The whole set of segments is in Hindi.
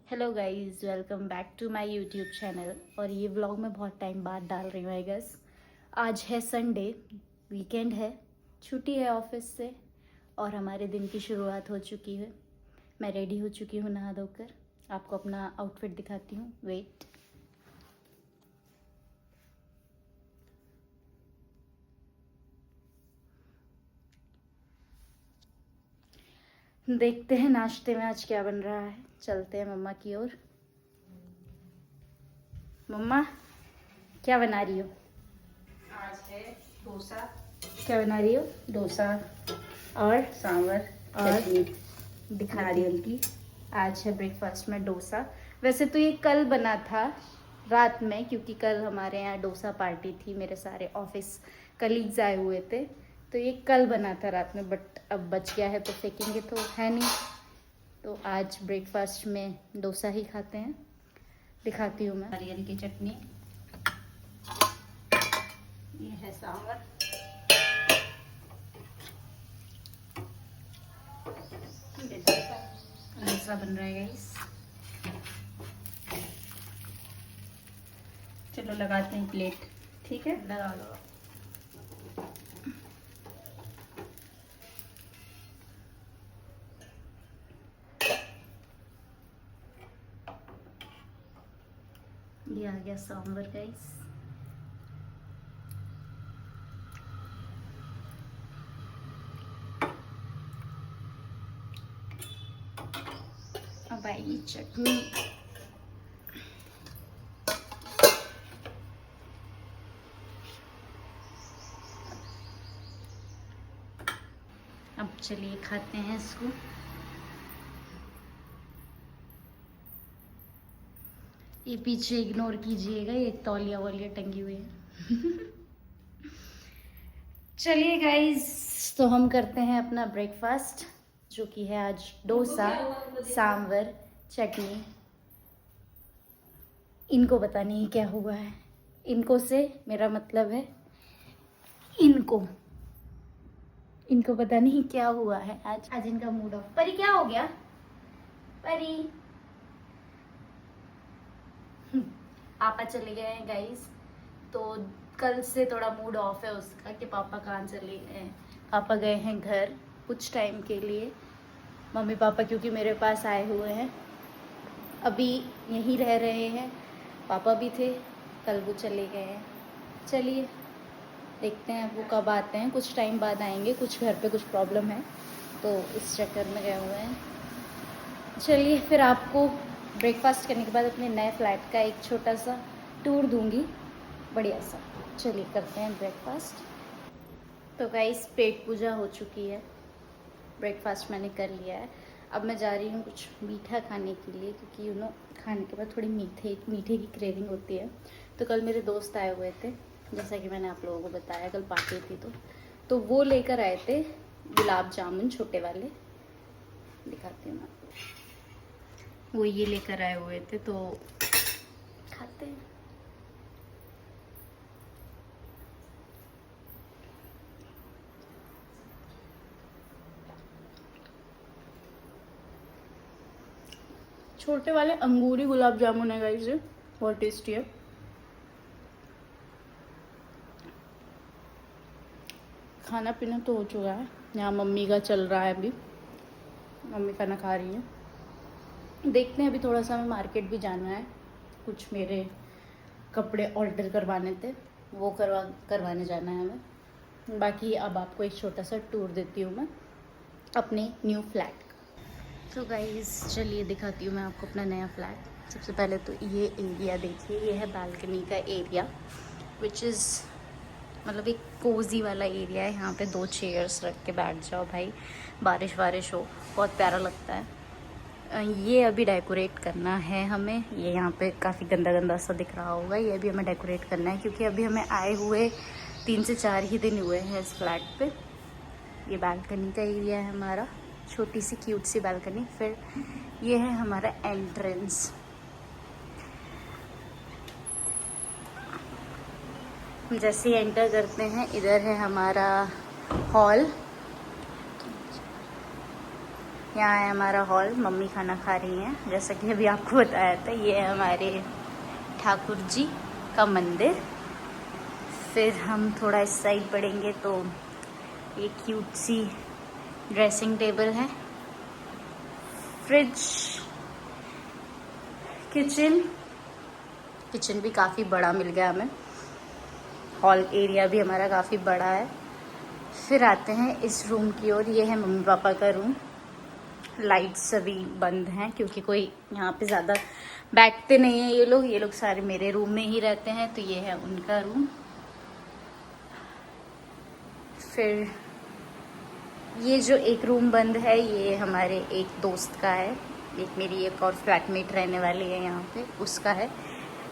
Hello guys, welcome back to my YouTube channel. और ये व्लॉग मैं बहुत टाइम बाद डाल रही हूँ आई गेस। आज है संडे, वीकेंड है, छुट्टी है ऑफिस से और हमारे दिन की शुरुआत हो चुकी है। मैं रेडी हो चुकी हूँ नहा धोकर। आपको अपना आउटफिट दिखाती हूँ, वेट। देखते हैं नाश्ते में आज क्या बन रहा है। चलते हैं मम्मा की ओर। मम्मा, क्या बना रही हो? आज है डोसा, क्या बना रही हो? डोसा और सांभर, और चटनी दिखा नारियल की। आज है ब्रेकफास्ट में डोसा। वैसे तो ये कल बना था रात में, क्योंकि कल हमारे यहाँ डोसा पार्टी थी, मेरे सारे ऑफिस कलीग्स आए हुए थे, तो ये कल बना था रात में। बट अब बच गया है तो फेंकेंगे तो है नहीं, तो आज ब्रेकफास्ट में डोसा ही खाते हैं। दिखाती हूँ मैं। नारियल की चटनी, ये है सांभर, ये डोसा। डोसा बन रहा है गाइस। चलो लगाते हैं प्लेट। ठीक है, लगा लो। ये आ गया सांभर गाइस। अब आएगी चटनी। अब चलिए खाते हैं इसको। ये पीछे इग्नोर कीजिएगा, ये तौलिया वौलिया टंगी हुई है। चलिए गाइस, तो हम करते हैं अपना ब्रेकफास्ट, जो कि है आज डोसा, सांभर, चटनी। इनको पता नहीं क्या हुआ है। इनको से मेरा मतलब है इनको पता नहीं क्या हुआ है आज इनका मूड ऑफ। परी, क्या हो गया परी? पापा चले गए हैं गाइस, तो कल से थोड़ा मूड ऑफ है उसका कि पापा कहाँ चले गए हैं। पापा गए हैं घर कुछ टाइम के लिए। मम्मी पापा क्योंकि मेरे पास आए हुए हैं, अभी यहीं रह रहे हैं। पापा भी थे, कल वो चले गए हैं। चलिए देखते हैं वो कब आते हैं। कुछ टाइम बाद आएंगे, कुछ घर पे कुछ प्रॉब्लम है तो इस चक्कर में गए हुए हैं। चलिए फिर आपको ब्रेकफास्ट करने के बाद अपने नए फ्लैट का एक छोटा सा टूर दूंगी, बढ़िया सा। चलिए करते हैं ब्रेकफास्ट। तो गाइस, पेट पूजा हो चुकी है, ब्रेकफास्ट मैंने कर लिया है। अब मैं जा रही हूँ कुछ मीठा खाने के लिए, क्योंकि खाने के बाद थोड़ी मीठे की क्रेविंग होती है। तो कल मेरे दोस्त आए हुए थे, जैसा कि मैंने आप लोगों को बताया, कल पार्टी थी तो वो लेकर आए थे गुलाब जामुन छोटे वाले। दिखाती हूँ मैं आपको। वो ये लेकर आए हुए थे, तो खाते हैं। छोटे वाले अंगूरी गुलाब जामुन है गाइस, ये बहुत टेस्टी है। खाना पीना तो हो चुका है, यहाँ मम्मी का चल रहा है। अभी मम्मी खाना खा रही है। देखते हैं, अभी थोड़ा सा हमें मार्केट भी जाना है, कुछ मेरे कपड़े ऑर्डर करवाने थे, वो करवाने जाना है हमें। बाकी अब आपको एक छोटा सा टूर देती हूँ मैं अपने न्यू फ्लैट का। तो गाइस चलिए दिखाती हूँ मैं आपको अपना नया फ्लैट। सबसे पहले तो ये एरिया देखिए, ये है बालकनी का एरिया, विच इज़ मतलब एक कोजी वाला एरिया है। यहाँ पे 2 चेयर्स रख के बैठ जाओ भाई, बारिश वारिश हो, बहुत प्यारा लगता है। ये अभी डेकोरेट करना है हमें। ये यहाँ पे काफ़ी गंदा गंदा सा दिख रहा होगा, ये अभी हमें डेकोरेट करना है, क्योंकि अभी हमें आए हुए 3 से 4 ही दिन हुए हैं इस फ्लैट पे। ये बालकनी का एरिया है हमारा, छोटी सी क्यूट सी बालकनी। फिर ये है हमारा एंट्रेंस। जैसे ही एंटर करते हैं, इधर है हमारा हॉल। यहाँ है हमारा हॉल, मम्मी खाना खा रही हैं जैसा कि अभी आपको बताया था। ये है हमारे ठाकुर जी का मंदिर। फिर हम थोड़ा इस साइड बढ़ेंगे तो ये क्यूट सी ड्रेसिंग टेबल है, फ्रिज, किचन भी काफ़ी बड़ा मिल गया हमें। हॉल एरिया भी हमारा काफ़ी बड़ा है। फिर आते हैं इस रूम की ओर। ये है मम्मी पापा का रूम। लाइट्स सभी बंद हैं क्योंकि कोई यहाँ पे ज़्यादा बैठते नहीं हैं ये लोग सारे मेरे रूम में ही रहते हैं। तो ये है उनका रूम। फिर ये जो एक रूम बंद है ये हमारे एक दोस्त का है, एक मेरी एक और फ्लैटमेट रहने वाली है यहाँ पे, उसका है।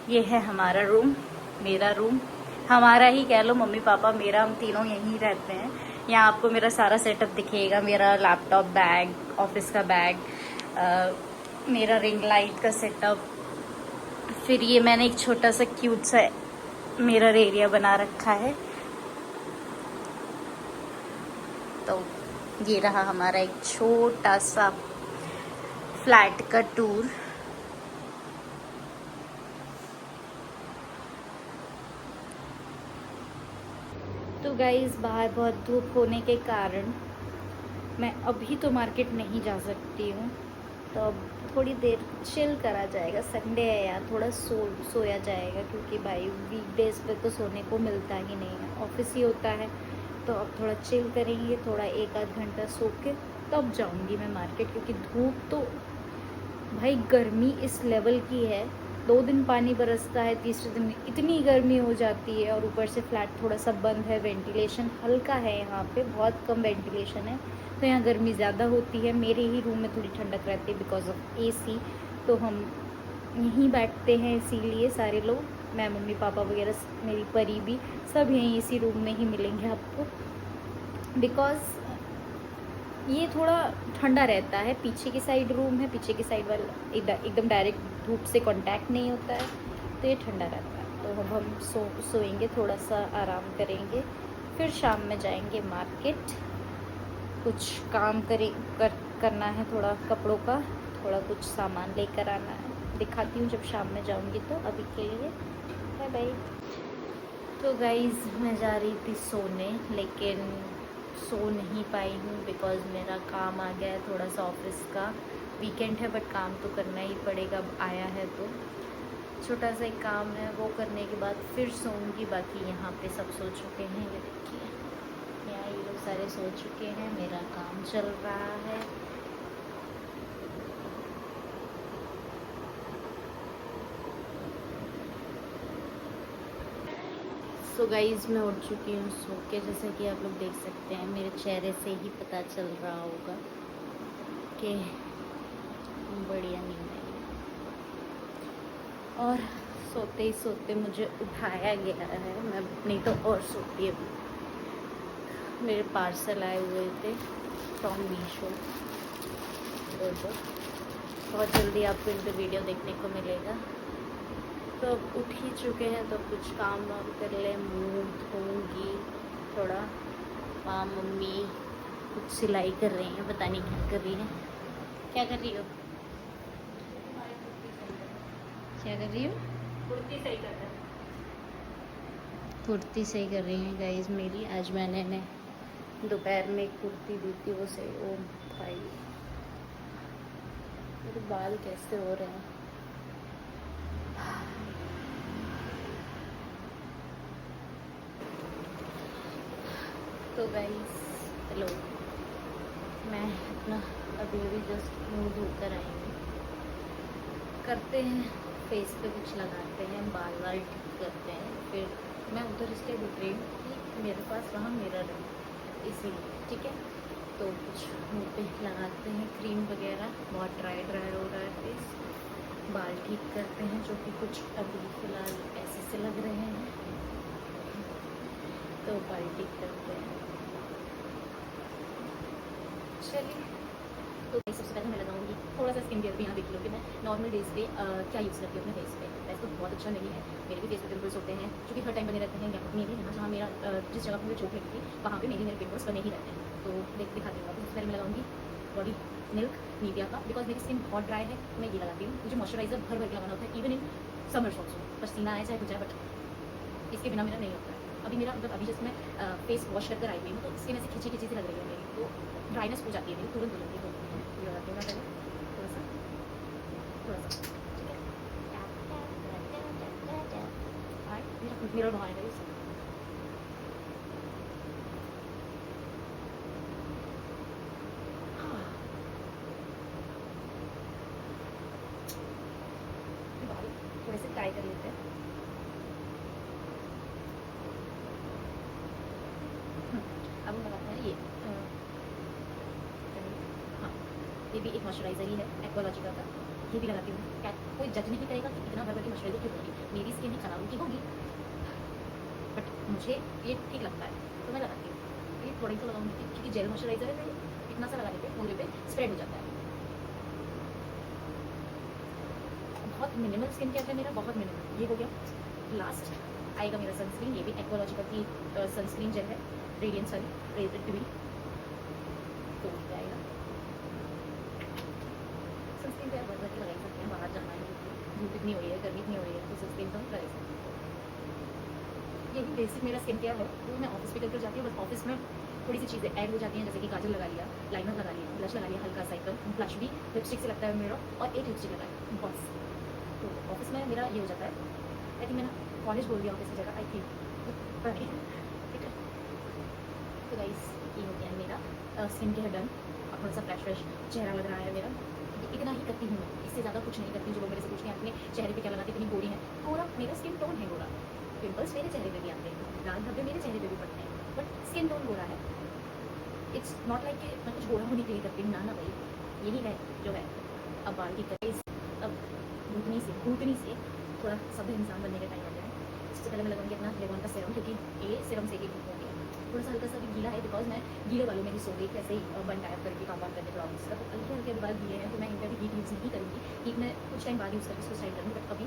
ये है हमारा रूम, मेरा रूम, हमारा ही कह लो, मम्मी पापा मेरा, हम तीनों यहीं रहते हैं। यहाँ आपको मेरा सारा सेटअप दिखेगा, मेरा लैपटॉप, बैग, ऑफिस का बैग, मेरा रिंग लाइट का सेटअप। फिर ये मैंने एक छोटा सा क्यूट सा मिरर एरिया बना रखा है। तो ये रहा हमारा एक छोटा सा फ्लैट का टूर। तो गाइस बाहर बहुत धूप होने के कारण मैं अभी तो मार्केट नहीं जा सकती हूँ, तो अब थोड़ी देर चिल करा जाएगा। संडे है यार, थोड़ा सोया जाएगा क्योंकि भाई वीकडेज पे तो सोने को मिलता ही नहीं है, ऑफिस ही होता है। तो अब थोड़ा चिल करेंगे, थोड़ा 1-8 घंटा सो के तब जाऊँगी मैं मार्केट, क्योंकि धूप तो भाई गर्मी इस लेवल की है। 2 दिन पानी बरसता है, तीसरे दिन इतनी गर्मी हो जाती है। और ऊपर से फ्लैट थोड़ा सा बंद है, वेंटिलेशन हल्का है यहाँ पे, बहुत कम वेंटिलेशन है, तो यहाँ गर्मी ज़्यादा होती है। मेरे ही रूम में थोड़ी ठंडक रहती है बिकॉज ऑफ AC। तो हम यहीं बैठते हैं, इसीलिए सारे लोग, मैं, मम्मी पापा वगैरह, मेरी परी भी, सब यहीं इसी रूम में ही मिलेंगे आपको। बिकॉज ये थोड़ा ठंडा रहता है। पीछे की साइड रूम है, पीछे की साइड वाला एकदम डायरेक्ट धूप से कांटेक्ट नहीं होता है, तो ये ठंडा रहता है। तो अब हम सोएंगे, थोड़ा सा आराम करेंगे, फिर शाम में जाएंगे मार्केट। कुछ काम करना है, थोड़ा कपड़ों का, थोड़ा कुछ सामान लेकर आना है। दिखाती हूँ जब शाम में जाऊँगी। तो अभी के लिए बाय बाय। तो गाइज़ मैं जा रही थी सोने, लेकिन सो नहीं पाई हूँ बिकॉज़ मेरा काम आ गया है थोड़ा सा ऑफिस का। वीकेंड है बट काम तो करना ही पड़ेगा, अब आया है तो छोटा सा एक काम है, वो करने के बाद फिर सोऊंगी। बाकी यहाँ पे सब सो चुके हैं, ये देखिए यहाँ ये लोग सारे सो चुके हैं, मेरा काम चल रहा है। सो गाइज़ मैं उठ चुकी हूँ सो के, जैसे कि आप लोग देख सकते हैं, मेरे चेहरे से ही पता चल रहा होगा कि बढ़िया नींद है। और सोते ही सोते मुझे उठाया गया है, मैं नहीं तो और सोती अभी। मेरे पार्सल आए हुए थे फ्रॉम मीशो, बहुत जल्दी आपको इन पर वीडियो देखने को मिलेगा। तो अब उठ ही चुके हैं, तो कुछ काम वाम कर ले, मुँह धोऊंगी थोड़ा। वहाँ मम्मी कुछ सिलाई कर रही हैं, पता नहीं क्या कर रही हैं। क्या कर रही हो? क्या कर रही हो? कुर्ती सही कर रहे हैं। कुर्ती सही कर रही हैं गाइज मेरी। आज मैंने दोपहर में एक कुर्ती दी थी, वो सही। ओ भाई मेरे बाल कैसे हो रहे हैं। तो गाइस हेलो, मैं अपना अभी जस्ट मुँह धोकर आई हूँ। करते हैं फेस पे कुछ लगाते हैं, बाल वाल ठीक करते हैं। फिर मैं उधर इसलिए रुक रही हूँ कि मेरे पास वहाँ मिरर है, इसीलिए ठीक है। तो कुछ मुँह पे लगाते हैं क्रीम वगैरह, बहुत ड्राई हो रहा है फेस। बाल ठीक करते हैं, जो कि कुछ अभी फ़िलहाल ऐसे से लग रहे हैं, तो बाल ठीक करते हैं। चलिए, तो सबसे पहले मैं लगाऊंगी थोड़ा सा स्किन केयर भी। यहाँ देख लो कि मैं नॉर्मल डेज पे क्या यूज़ करती हूँ अपने फेस पे। वैसे तो बहुत अच्छा नहीं है, मेरे भी फेस पे पिंपल्स होते हैं क्योंकि हर टाइम बने रहते हैं। यहाँ जहाँ मेरा जिस जगह पर मुझे चोट लगी थी वहाँ पे मेरे पिंपल्स बने ही रहते हैं। तो दिखाती हूँ आपको। सबसे पहले मैं लगाऊंगी बॉडी मिल्क निविया का, बिकॉज मेरी स्किन बहुत ड्राई है तो मैं ये लगाती हूँ। मुझे मॉइस्चराइजर भर भर के लगाना होता है, इवन इन समर्स ऑल्सो, पसीना आए चाहे कुछ आए, बट इसके बिना मेरा नहीं होता है। अभी मेरा मतलब अभी जैसे मैं फेस वॉश कर आई हुई हूँ तो स्किन ऐसी खिंची खिंची सी लग रही है मेरी, तो ड्राइनेस हो जाती है मेरी, तुरंत हो जाती है। तो ये लगाती हूँ मैं पहले थोड़ा सा ठीक है। मेरा मिरर वहाँ है गाइस। थोड़े से ट्राई कर लेते हैं। अब हम लगाते हैं ये हाँ, ये भी एक मॉइस्चराइजर ही है एक्वालॉजिका का, ये भी लगाती हूँ। क्या कोई जज नहीं करेगा कि इतना भर भर के मॉइस्चराइजर क्यों होगी, मेरी स्किन ही खराब की होगी, बट मुझे ये ठीक लगता है तो मैं लगाती हूँ। ये थोड़ी सा लगाऊंगी क्योंकि जेल मॉइस्चराइजर है, तो इतना सा लगा देते हैं पूरे पे स्प्रेड हो जाता है। बहुत मिनिमल स्किन केयर है मेरा, बहुत मिनिमल। ये हो गया। लास्ट आएगा मेरा सनस्क्रीन, ये भी एक्वालॉजिका की सनस्क्रीन जेल है, रेडियंस वाली, रेडियंट भी तो ये आएगा। सनस्क्रीन तो यार बहुत बार लगा सकते हैं, बाहर जाना है, धूप इतनी हो रही है, गर्मी इतनी हो रही है, तो सनस्क्रीन तो लगा सकते हैं। यही बेसिक मेरा स्किन केयर है, वो मैं ऑफिस भी करके जाती हूँ, बट ऑफिस में थोड़ी सी चीज़ें ऐड हो जाती हैं, जैसे कि काजल लगा लिया, लाइनर लगा लिया, ब्लश लगा लिया, हल्का सा एकदम ब्लश भी लिपस्टिक से लगता है मेरा, और एक लिपस्टिक लगा है बस। तो ऑफिस में मेरा ये हो जाता है। आई थिंक मैंने कॉलेज बोल दिया ऑफिस की जगह, आई थिंक ठीक है। तो गाइस ये हो गया मेरा स्किन केयर डन। और थोड़ा सा फ्रेश फ्रेश चेहरा लग रहा है मेरा, इतना ही करती हूँ मैं, इससे ज़्यादा कुछ नहीं करती हूँ। जो लोग मेरे से पूछते हैं अपने चेहरे पे क्या लगाते, इतनी गोरी है, गोरा मेरा स्किन टोन है गोरा, पिंपल्स मेरे चेहरे पे भी आते हैं, लाल धब्बे मेरे चेहरे पे भी पड़ते हैं, बट स्किन टोन गोरा है। इट्स नॉट लाइक कि मैं कुछ गोरा होने के लिए करती हूँ, ना भाई, यही है जो है। अब बाल की कटाई, अब भूतनी से थोड़ा सभ्य इंसान बनने का टाइम आ गया है। सबसे पहले मैं लगाऊंगी अपना लेवॉन का सीरम, क्योंकि ये सीरम से ही हो गया थोड़ा सा हल्का सा भी गीला है, बिकॉज मैं गीले वालों में भी सो गई ऐसे ही बन टाइप करके काम करने थोड़ा ऑफिस का, तो हल्के हल्के बाल गीले हैं, तो मैं इनका भी हीट यूज़ नहीं करूँगी। हीट मैं कुछ टाइम बाद यूज़ करके इसको स्टाइल करूँगी, बट अभी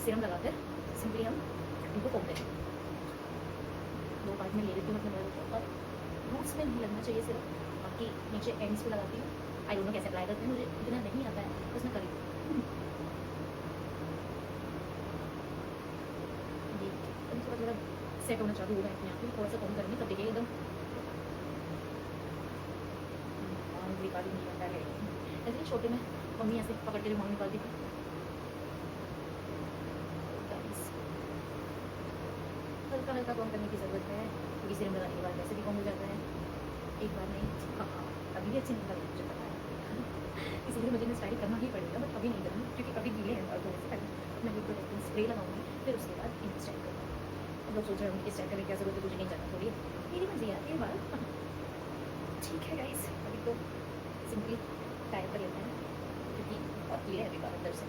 सीरम लगाकर सिंपली हम इनको कोम देंगे। 2 पार्ट में ले लेती हूँ अपने बालों को, और रूट्स में नहीं लगना चाहिए सिर्फ, बाकी नीचे एंड्स पे लगाती हूँ। आई डोंट नो कैसे अप्लाई करती हूँ, मुझे इतना नहीं आता है, बस मैं करी थोड़ा सेट होना चालू होगा अपने आप ही, थोड़ा सा कम करेंगे तब देखिए एकदम निकाली नहीं आता है। ऐसे छोटे में मम्मी ऐसे पकड़ के जो मम्मी निकालती थी। हल्का हल्का कम करने की ज़रूरत है, क्योंकि सीरम लगाने के बाद वैसे भी कम हो जाता है, एक बार नहीं। हाँ, अभी भी अच्छी निकल मुझे पता है इसीलिए मुझे स्टाइल करना ही पड़ेगा, बट अभी नहीं करूँगी क्योंकि अभी गीले हैं और थोड़े से पहले मैं लिक्विड प्रोटेक्टिंग स्प्रे लगाऊंगी, फिर उसके बाद इन स्टाइल करूँगी। अब लोग सोच रहे होंगे कि स्टाइल करने की जरूरत है, मुझे नहीं जाना, थोड़ी मेरी मर्जी आती है बाल। ठीक है गाइस, अभी तो सिंपली टाइप कर लेते हैं क्योंकि बहुत गीले हैं अभी बाल अंदर से।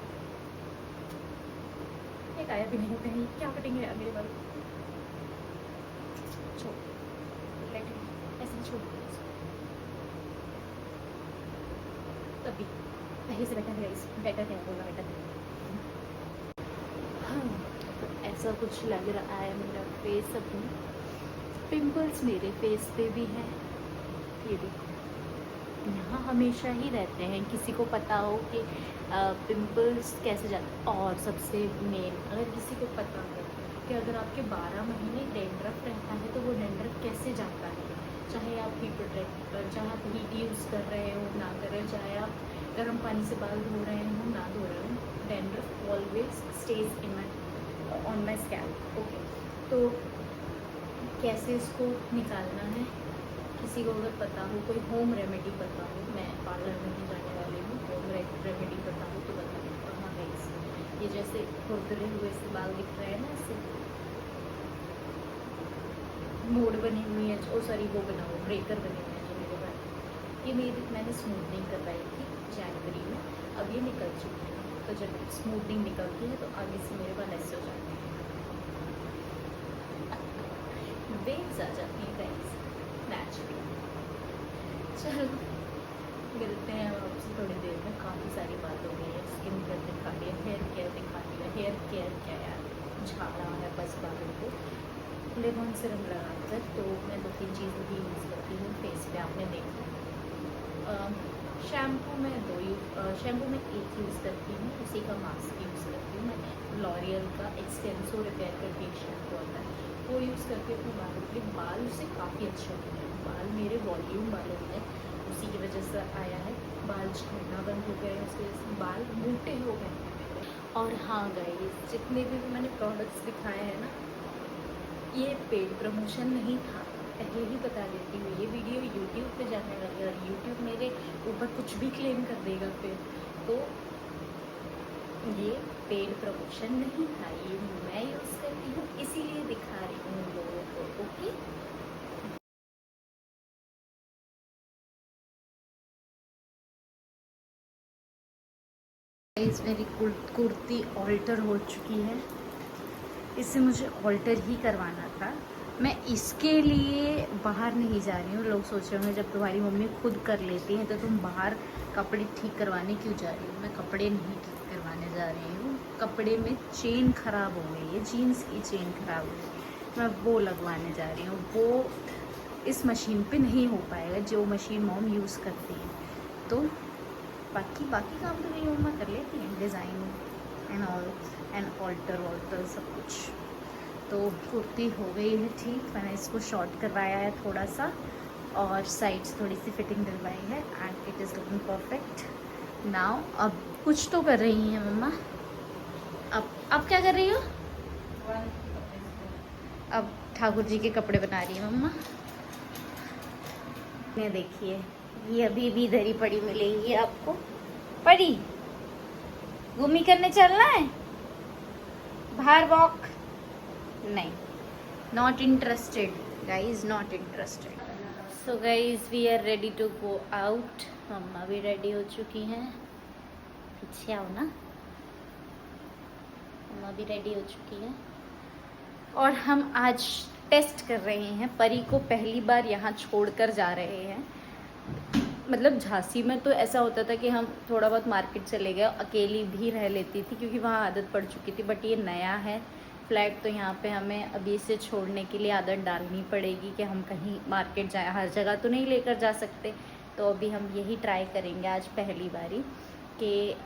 ये टायर भी नहीं होते हैं, क्या कटिंग है यार मेरे बाल। छोड़ ऐसे ही छोड़ देते हैं इसको। तभी पहले से बेटर है गाइस, बेटर है बोलना, बेटर है। हाँ, ऐसा कुछ लग रहा है मेरा फेस। अभी पिंपल्स मेरे फेस पे भी हैं, ये भी यहाँ हमेशा ही रहते हैं, किसी को पता हो कि पिंपल्स कैसे जाते हैं। और सबसे मेन, अगर किसी को पता है कि अगर आपके 12 महीने डेंड्रफ रहता है तो वो डेंड्रफ कैसे जाता है, चाहे आप हीट प्रोटेक्ट, चाहे आप हीट यूज़ कर रहे हो ना कर रहे हो, चाहे आप गर्म पानी से बाल धो रहे हो ना धो रहे हो, dandruff always stage in my on my scalp. Okay, तो कैसे इसको निकालना है, किसी को अगर पता हो, कोई होम रेमेडी पता हो, मैं पार्लर में नहीं जाने वाली हूँ, होम रेमेडी पता हो तो बता दें। हाँ गाइस, ये जैसे खुरदरे हुए से बाल दिख रहे हैं ना, ऐसे मोड़ बनी हुई है, ओ सॉरी वो बना हुआ ब्रेकर बने हुए हैं जो मेरे बाल, ये मैंने स्मूथनिंग करवाई थी जनवरी में, अब ये निकल चुकी है। तो जब स्मूथनिंग निकलती है तो आगे से मेरे बाल ऐसे हो जाते हैं, वेव्स आ जाती हैं गाइस नेचुरली। चलो मिलते हैं आपसे थोड़ी देर में। काफ़ी सारी बात हो गई है, स्किन केयर दिखा दिया, हेयर केयर दिखा दिया। हेयर केयर क्या यार, झाड़ा है बस बालों को लेमन सीरम लगाकर। तो मैं 2-3 चीज़ें भी यूज़ करती हूँ फेस पे, आपने देखा शैम्पू में शैम्पू में एक यूज़ करती हूँ, उसी का मास्क यूज़ करती हूँ मैंने। लॉरियल का एक्सटेंसो रिपेयर करके एक शैम्पू आता है, वो यूज़ करके अपने बालों के बाल उससे काफ़ी अच्छे होते हैं। बाल मेरे वॉल्यूम वाले हैं, उसी की वजह से आया है। बाल झड़ना बंद हो गए, उसकी वजह से बाल मोटे हो गए हैं मेरे। और हाँ गाइस, जितने भी मैंने प्रोडक्ट्स दिखाए हैं ना, ये पेड प्रमोशन नहीं था, पहले ही बता देती हूँ। ये वीडियो यूट्यूब पे जाने वाली है और यूट्यूब मेरे ऊपर कुछ भी क्लेम कर देगा फिर, तो ये पेड प्रमोशन नहीं था, ये मैं यूज़ करती हूँ इसीलिए दिखा रही हूँ लोगों को। ओके, मेरी कुर्ती ऑल्टर हो चुकी है, इससे मुझे ऑल्टर ही करवाना था। मैं इसके लिए बाहर नहीं जा रही हूँ। लोग सोच रहे होंगे जब तुम्हारी मम्मी खुद कर लेती हैं तो तुम बाहर कपड़े ठीक करवाने क्यों जा रही हो। मैं कपड़े नहीं ठीक करवाने जा रही हूँ, कपड़े में चेन ख़राब हो गई है, जीन्स की चेन ख़राब हो गई, मैं वो लगवाने जा रही हूँ। वो इस मशीन पे नहीं हो पाएगा जो मशीन मॉम यूज़ करती है। तो बाकी काम तो मेरी मम्मा कर लेती हैं, design and all and alter सब कुछ। तो कुर्ती हो गई है ठीक, मैंने इसको शॉर्ट करवाया है थोड़ा सा और साइड्स थोड़ी सी फिटिंग दिलवाई है and it is looking perfect now. अब कुछ तो कर रही हैं मम्मा, अब क्या कर रही हो? अब ठाकुर जी के कपड़े बना रही है मम्मा। ये देखिए, ये अभी भी इधर ही पड़ी मिलेगी आपको। पड़ी घूमी करने चलना है बाहर वॉक? नहीं, not interested guys, not interested. So guys we are ready to go out. मम्मा भी रेडी हो चुकी हैं, पीछे आओ ना। मम्मा भी रेडी हो चुकी है और हम आज टेस्ट कर रहे हैं। परी को पहली बार यहाँ छोड़कर जा रहे हैं। मतलब झांसी में तो ऐसा होता था कि हम थोड़ा बहुत मार्केट चले गए, अकेली भी रह लेती थी क्योंकि वहाँ आदत पड़ चुकी थी। बट ये नया है फ्लैट, तो यहाँ पे हमें अभी से छोड़ने के लिए आदत डालनी पड़ेगी कि हम कहीं मार्केट जाए। हर जगह तो नहीं लेकर जा सकते, तो अभी हम यही ट्राई करेंगे आज पहली बारी कि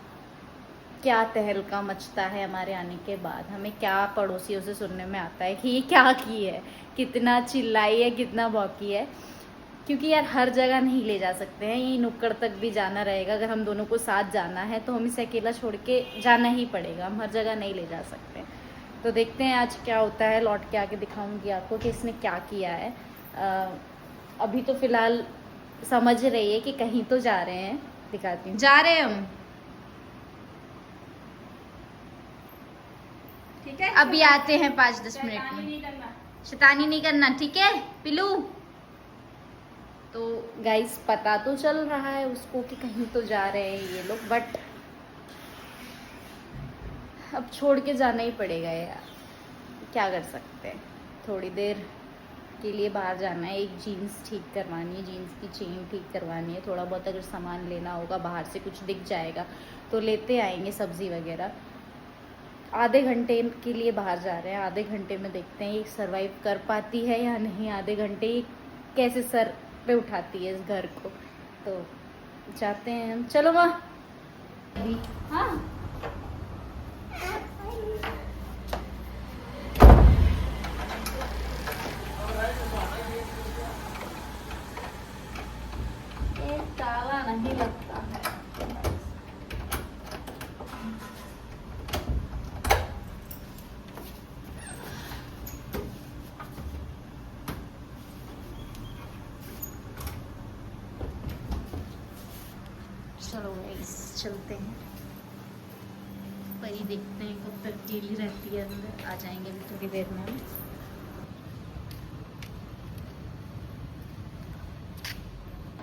क्या तहलका मचता है हमारे आने के बाद। हमें क्या पड़ोसियों से सुनने में आता है कि ये क्या की है, कितना चिल्लाई है, कितना भौंकी है। क्योंकि यार हर जगह नहीं ले जा सकते हैं, ये नुक्कड़ तक भी जाना रहेगा। अगर हम दोनों को साथ जाना है तो हम इसे अकेला छोड़ के जाना ही पड़ेगा, हम हर जगह नहीं ले जा सकते। तो देखते हैं आज क्या होता है, लौट के आके दिखाऊंगी आपको कि इसने क्या किया है। अभी तो फिलहाल समझ रही है कि कहीं तो जा रहे हैं, दिखाती हूँ। जा रहे हैं हम, ठीक है, अभी आते हैं 5-10 मिनट में। शैतानी नहीं करना, ठीक है पिलू? तो गाइस पता तो चल रहा है उसको कि कहीं तो जा रहे हैं ये लोग, बट अब छोड़ के जाना ही पड़ेगा यार, क्या कर सकते हैं। थोड़ी देर के लिए बाहर जाना है, एक जीन्स ठीक करवानी है, जीन्स की चेन ठीक करवानी है, थोड़ा बहुत अगर सामान लेना होगा बाहर से कुछ दिख जाएगा तो लेते आएंगे, सब्ज़ी वगैरह। आधे घंटे के लिए बाहर जा रहे हैं, आधे घंटे में देखते हैं ये सर्वाइव कर पाती है या नहीं। आधे घंटे ये कैसे सर पे उठाती है इस घर को। तो जाते हैं हम, चलो माँ। हाँ ये ताला नहीं लगता है। चलो गाइस चलते हैं, परी देखते हैं कब तक अकेली रहती है अंदर। आ जाएंगे अभी थोड़ी देर में हम।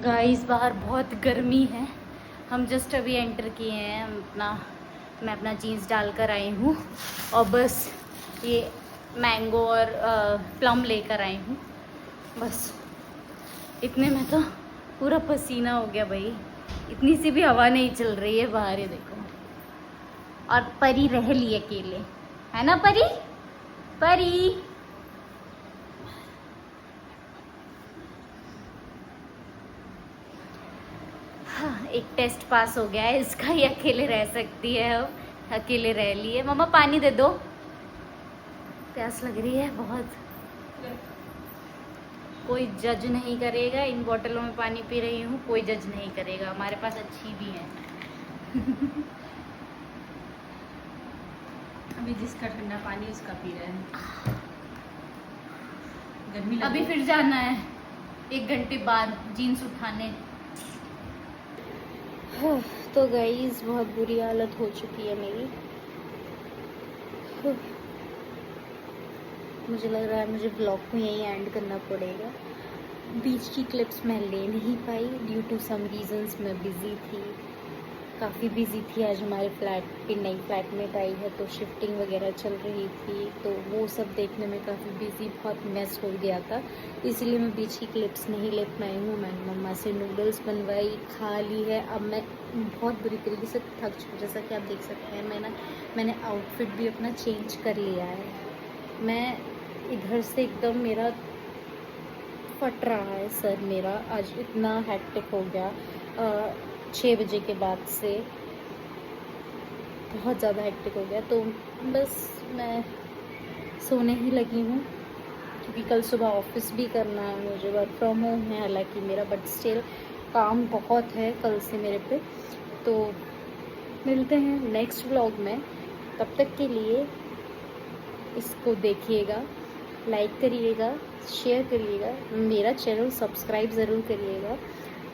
गाइस बाहर बहुत गर्मी है, हम जस्ट अभी एंटर किए हैं। मैं अपना जीन्स डाल कर आई हूँ और बस ये मैंगो और प्लम लेकर आई हूँ। बस इतने में तो पूरा पसीना हो गया भाई, इतनी सी भी हवा नहीं चल रही है बाहर, ये देखो। और परी रह ली अकेले, है ना परी? परी हाँ, एक टेस्ट पास हो गया है इसका, ये अकेले रह सकती है, अब अकेले रह लिए। मम्मा पानी दे दो, प्यास लग रही है बहुत। कोई जज नहीं करेगा, इन बोतलों में पानी पी रही हूँ, कोई जज नहीं करेगा, हमारे पास अच्छी भी है। अभी जिसका ठंडा पानी उसका पी रहे हैं। गर्मी लग अभी रही है। फिर जाना है 1 घंटे बाद जीन्स उठाने। तो गाइस बहुत बुरी हालत हो चुकी है मेरी। मुझे लग रहा है मुझे ब्लॉग को यहीं एंड करना पड़ेगा। बीच की क्लिप्स मैं ले नहीं पाई ड्यू टू सम रीजंस। मैं बिज़ी थी, काफ़ी बिज़ी थी। आज हमारे फ्लैट पे नई फ्लैटमेट आई है तो शिफ्टिंग वगैरह चल रही थी, तो वो सब देखने में काफ़ी बिज़ी, बहुत मेस हो गया था, इसलिए मैं बीच की क्लिप्स नहीं ले पाई हूँ। मैंने मम्मा से नूडल्स बनवाई, खा ली है। अब मैं बहुत बुरी तरीके से थक चुकी, जैसा कि आप देख सकते हैं। मैंने आउटफिट भी अपना चेंज कर लिया है। मैं इधर से एकदम मेरा फट रहा है सर मेरा, आज इतना हैक्टिक हो गया 6 बजे के बाद से, बहुत ज़्यादा हेक्टिक हो गया। तो बस मैं सोने ही लगी हूँ, क्योंकि कल सुबह ऑफिस भी करना है मुझे। वर्क फ्रॉम होम है हालांकि मेरा, बट स्टिल काम बहुत है कल से मेरे पे। तो मिलते हैं नेक्स्ट व्लॉग में, तब तक के लिए इसको देखिएगा, लाइक करिएगा, शेयर करिएगा, मेरा चैनल सब्सक्राइब ज़रूर करिएगा,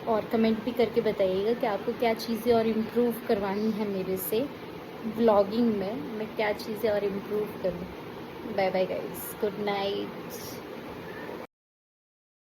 और कमेंट भी करके बताइएगा कि आपको क्या चीज़ें और इम्प्रूव करवानी है मेरे से व्लॉगिंग में, मैं क्या चीज़ें और इम्प्रूव करूँ। Bye bye guys, good night.